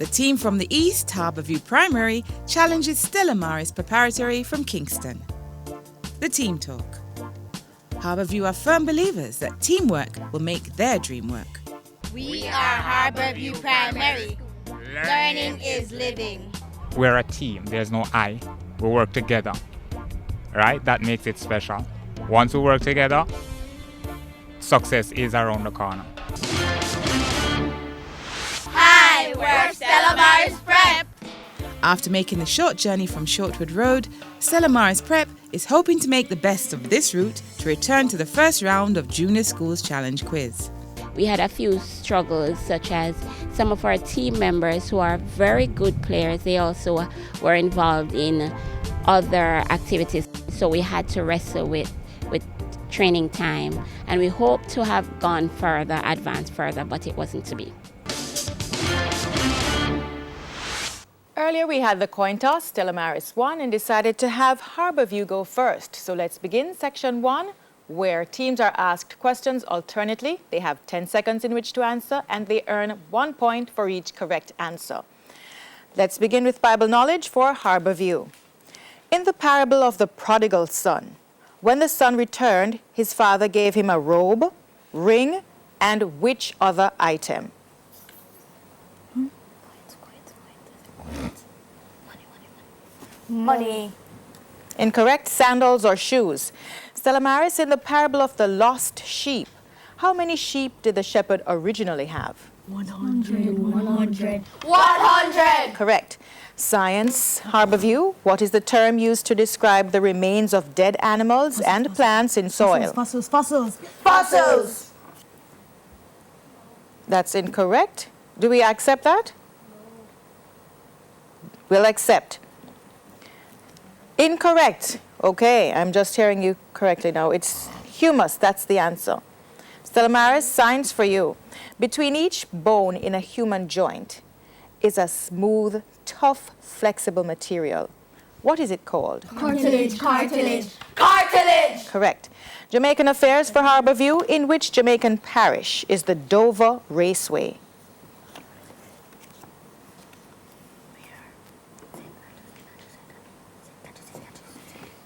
The team from the East, Harbourview Primary, challenges Stella Preparatory from Kingston. The Team Talk. Harbourview are firm believers that teamwork will make their dream work. We are Harbourview Primary. Learning is living. We're a team. There's no I. We work together. Right? That makes it special. Once we work together, success is around the corner. Hi, we're Stella Prep. After making the short journey from Shortwood Road, Stella Prep is hoping to make the best of this route to return to the first round of Junior Schools Challenge Quiz. We had a few struggles, such as some of our team members who are very good players, they also were involved in other activities. So we had to wrestle with training time, and we hoped to have gone further, advanced further, but it wasn't to be. Earlier we had the coin toss. Stella won and decided to have Harbourview go first. So let's begin section 1, where teams are asked questions alternately. They have 10 seconds in which to answer, and they earn 1 point for each correct answer. Let's begin with Bible knowledge for Harbourview. In the parable of the prodigal son, when the son returned, his father gave him a robe, ring, and which other item? Money. Incorrect. Sandals or shoes. Stella Maris, in the parable of the lost sheep, how many sheep did the shepherd originally have? 100. 100. Correct. Science, Harbourview, what is the term used to describe the remains of dead animals and plants in soil? Fossils. That's incorrect. Do we accept that? We'll accept. Incorrect. Okay, I'm just hearing you correctly now. It's humus, that's the answer. Stella Maris, science for you. Between each bone in a human joint is a smooth, tough, flexible material. What is it called? Cartilage. Correct. Jamaican affairs for Harbourview. In which Jamaican parish is the Dover Raceway?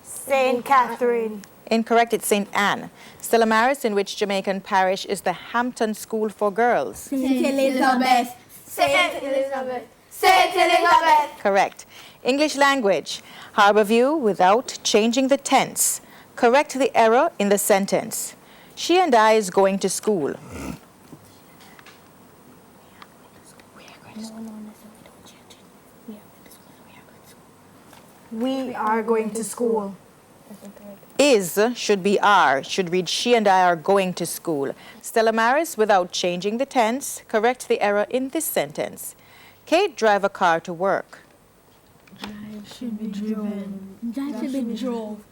St. Catherine. Incorrect, it's St. Anne. Stella Maris, in which Jamaican parish is the Hampton School for Girls? St. Elizabeth. Correct. English language. Harbourview, without changing the tense. Correct the error in the sentence. She and I is going to school. We are going to school. Is should be are. Should read she and I are going to school. Stella Maris, without changing the tense. Correct the error in this sentence. Kate drive a car to work. Drive should be driven. Drive should be drove.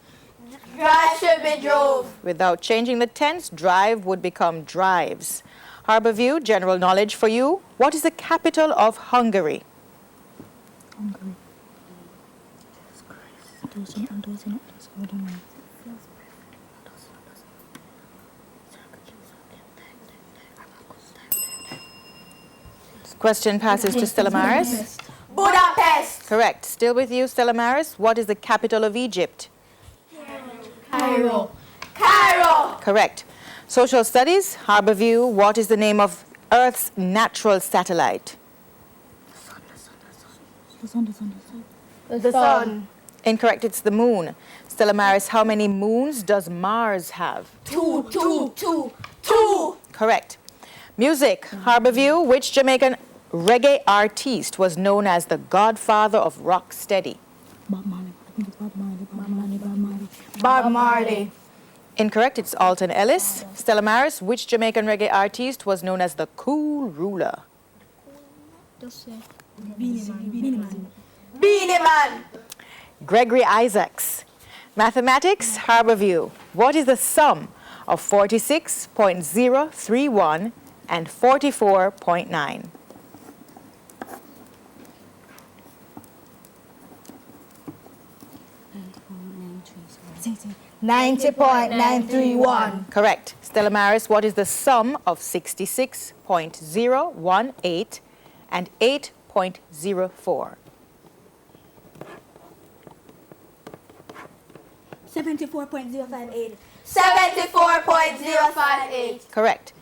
Drive should be drove. Without changing the tense, drive would become drives. Harbourview, general knowledge for you. What is the capital of Hungary? Hungary. This question passes to Stella Maris. Budapest. Correct. Still with you, Stella Maris. What is the capital of Egypt? Cairo. Correct. Social studies, Harbourview. What is the name of Earth's natural satellite? The sun. Incorrect, it's the moon. Stella Maris, how many moons does Mars have? Two. Correct. Music, Harbourview. Which Jamaican reggae artiste was known as the godfather of rock steady? Bob Marley. Incorrect, it's Alton Ellis. Stella Maris, which Jamaican reggae artiste was known as the cool ruler? Beanie Man. Gregory Isaacs. Mathematics, Harbourview. What is the sum of 46.031 and 44.9? 90.931. Correct. Stella Maris, what is the sum of 66.018 and 8.0 74.04. 74.058. 74.058. Correct.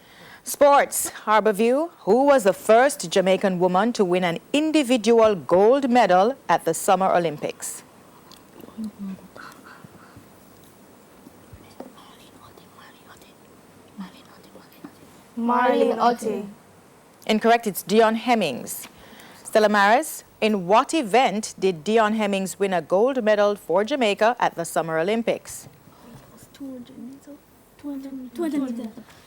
Sports, Harborview. Who was the first Jamaican woman to win an individual gold medal at the Summer Olympics? Marlene Otte. Incorrect, it's Dion Hemmings. Stella Maris, in what event did Dion Hemmings win a gold medal for Jamaica at the Summer Olympics? 200 meters.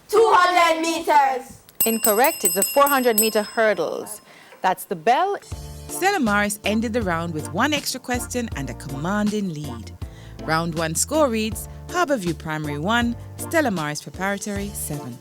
200 meters. Incorrect, it's the 400-meter hurdles. That's the bell. Stella Maris ended the round with one extra question and a commanding lead. Round 1 score reads Harborview Primary 1, Stella Maris Preparatory 7.